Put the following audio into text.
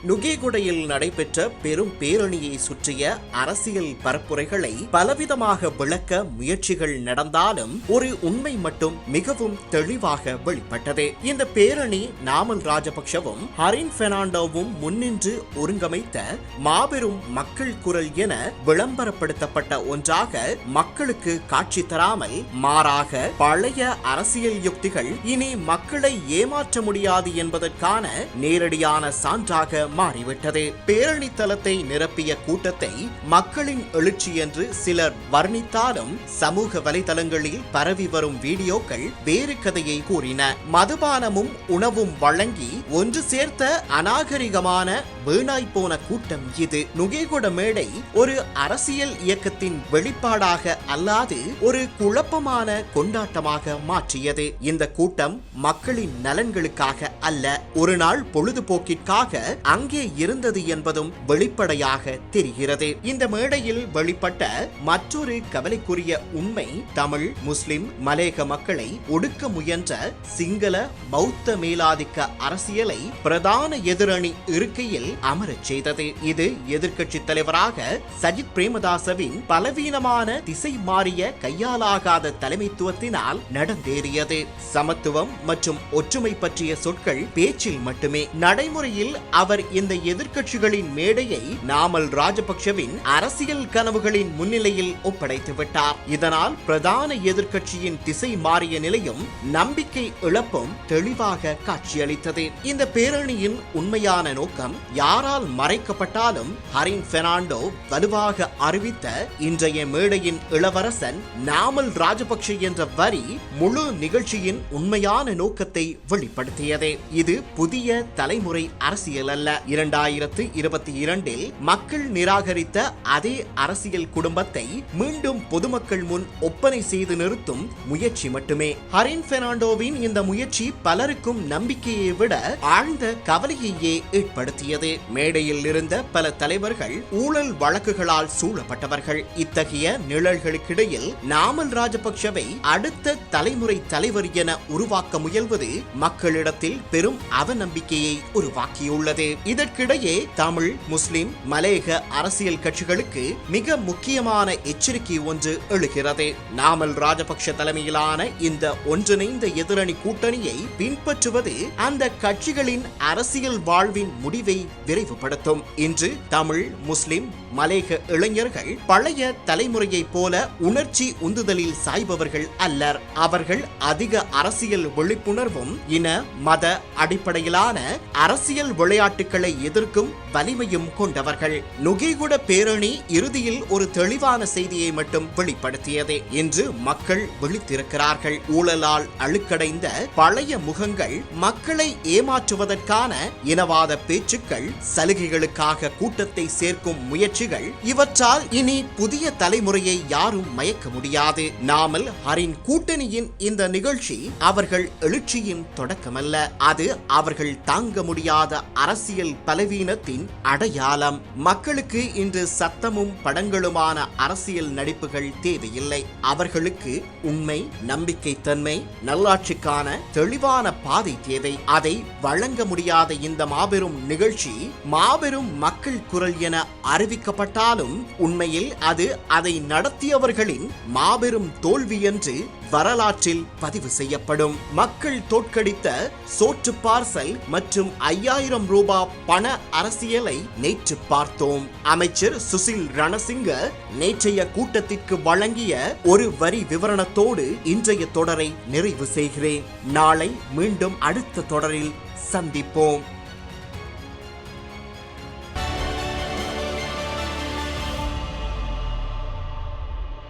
நுகேகுடையில் நடைபெற்ற பெரும் பேரணியை சுற்றிய அரசியல் பரப்புரைகளை பலவிதமாக விளக்க முயற்சிகள் நடந்தாலும் ஒரு உண்மை மட்டும் மிகவும் தெளிவாக வெளிப்பட்டது. இந்த பேரணி நாமல் ராஜபக்ஷவும் ஹரின் பெர்னாண்டோவும் முன்னின்று ஒருங்கமைத்த மாபெரும் மக்கள் குரல் என விளம்பரப்படுத்தப்பட்ட ஒன்றாக மக்களுக்கு காட்சி தராமல் மாறாக பழைய அரசியல் யுக்திகள் இனி மக்களை ஏமாற்ற முடியாது என்பதற்கான நேரடியான சான்றாக மாறிவிட்டது. பேரணி தளத்தை நிரப்பிய கூட்டத்தை மக்களின் எழுச்சி என்று சிலர் வர்ணித்தாலும் சமூக வலைதளங்களில் பரவி வரும் வீடியோக்கள் வேறு கதையை கூறின. மதுபானமும் உணவும் வழங்கி ஒன்று சேர்த்த அநாகரிகமான வீணாய் போன கூட்டம் இது. நுகேகுட மேடை ஒரு அரசியல் இயக்கத்தின் வெளிப்பாடாக அல்லாது ஒரு குழப்பமான கொண்டாட்டமாக மாற்றியது. இந்த கூட்டம் மக்களின் நலன்களுக்காக அல்ல, ஒரு நாள் பொழுதுபோக்கிற்காக அங்கே இருந்தது என்பதும் வெளிப்படையாக தெரிகிறது. இந்த மேடையில் வெளிப்பட்ட மற்றொரு கவலைக்குரிய உண்மை தமிழ், முஸ்லிம், மலேக மக்களை ஒடுக்க முயன்ற சிங்கள பௌத்த மேலாதிக்க அரசியலை பிரதான எதிரணி இருக்கையில் அமரச் செய்தது. இது எதிர்க்கட்சி தலைவராக சஜித் பிரேமதாசவின் பலவீனமான திசை மாறிய கையாலாகாத தலைமைத்துவத்தினால் நடந்தேறியது. சமத்துவம் மற்றும் ஒற்றுமை பற்றிய சொற்கள் பேச்சில் மட்டுமே. நடைமுறையில் அவர் இந்த எதிர்க்கட்சிகளின் மேடையை நாமல் ராஜபக்ஷவின் அரசியல் கனவுகளின் முன்னிலையில் ஒப்படைத்து விட்டார். இதனால் பிரதான எதிர்க்கட்சியின் திசை மாறிய நிலையும் நம்பிக்கை இழப்பும் தெளிவாக காட்சியளித்தது. இந்த பேரணியின் உண்மையான நோக்கம் யாரால் மறைக்கப்பட்டாலும் ஹரின் பெர்னாண்டோ வலுவாக அறிவித்த இன்றைய மேடையின் இளவரசன் நாமல் ராஜபக்ஷ என்ற வரி முழு நிகழ்ச்சியின் உண்மையான நோக்கத்தை வெளிப்படுத்தியது. இது புதிய தலைமுறை அரசியல் அல்ல. 2022 மக்கள் நிராகரித்த அதே அரசியல் குடும்பத்தை மீண்டும் பொதுமக்கள் முன் ஒப்பனை செய்து நிறுத்தும் முயற்சி மட்டுமே. ஹரின் பெர்னாண்டோவின் இந்த முயற்சி பலருக்கும் நம்பிக்கையை விட ஆழ்ந்த கவலையையே ஏற்படுத்தியது. மேடையில் இருந்த பல தலைவர்கள் ஊழல் வழக்குகளால் சூழப்பட்டவர்கள். இத்தகைய நிழல்களுக்கிடையில் நாமல் ராஜபக்ஷவை அடுத்த தலைமுறை தலைவர் என உருவாக்க முயல்வது மக்களிடத்தில் பெரும் அவநம்பிக்கையை உருவாக்கியுள்ளது. இதற்கிடையே தமிழ், முஸ்லிம், மலேக அரசியல் கட்சிகளுக்கு மிக முக்கியமான எச்சரிக்கை ஒன்று எழுகிறது. நாமல் ராஜபக்ஷ தலைமையிலான இந்த ஒன்றிணைந்த எதிரணி கூட்டணியை பின்பற்றுவது அந்த கட்சிகளின் அரசியல் வாழ்வின் முடிவை விரைவுபடுத்தும். இன்று தமிழ், முஸ்லிம், மலேக இளைஞர்கள் பழைய தலைமுறையை போல உணர்ச்சி உந்துதலில் சாய்பவர்கள் அல்லர். அவர்கள் அதிக அரசியல் விழிப்புணர்வும் இன மத அடிப்படையிலான அரசியல் விளையாட்டுகளை எதிர்க்கும் வலிமையும் கொண்டவர்கள். நுகேகுட பேரணி இறுதியில் ஒரு தெளிவான செய்தியை மட்டும் வெளிப்படுத்தியது. இன்று மக்கள் விழித்திருக்கிறார்கள். ஊழலால் அழுக்கடைந்த பழைய முகங்கள், மக்களை ஏமாற்றுவதற்கான இனவாத பேச்சுக்கள், சலுகைகளுக்காக கூட்டத்தை சேர்க்கும் முயற்சிகள், இவற்றால் இனி புதிய தலைமுறையை யாரும் மயக்க முடியாது. நாமல் ஹரின் கூட்டணியின் இந்த நிகழ்ச்சி அவர்கள் எழுச்சியின் தொடக்கமல்ல, அது அவர்கள் தாங்க முடியாத அரசியல் பலவீனத்தின் அடையாளம். மக்களுக்கு இன்று சத்தமும் படங்களுமான அரசியல் நடிப்புகள் தேவையில்லை. அவர்களுக்கு உண்மை, நம்பிக்கை தன்மை, நல்லாட்சிக்கான தெளிவான பாதை தேவை. அதை வழங்க முடியாத இந்த மாபெரும் நிகழ்ச்சி மாபெரும் மக்கள் குரல் என அறிவிக்கப்பட்டாலும் உண்மையில் அது அதை நடத்தியவர்களின் மாபெரும் தோல்வி என்று வரலாற்றில் பதிவு செய்யப்படும். மக்கள் தோற்கடித்த சோற்று பார்சல் மற்றும் 5000 ரூபாய் பண அரசியலை நேற்று பார்த்தோம். அமைச்சர் சுசில் ரணசிங்க நேற்றைய கூட்டத்திற்கு வழங்கிய ஒரு வரி விவரணத்தோடு இன்றைய தொடரை நிறைவு செய்கிறேன். நாளை மீண்டும் அடுத்த தொடரில் சந்திப்போம்.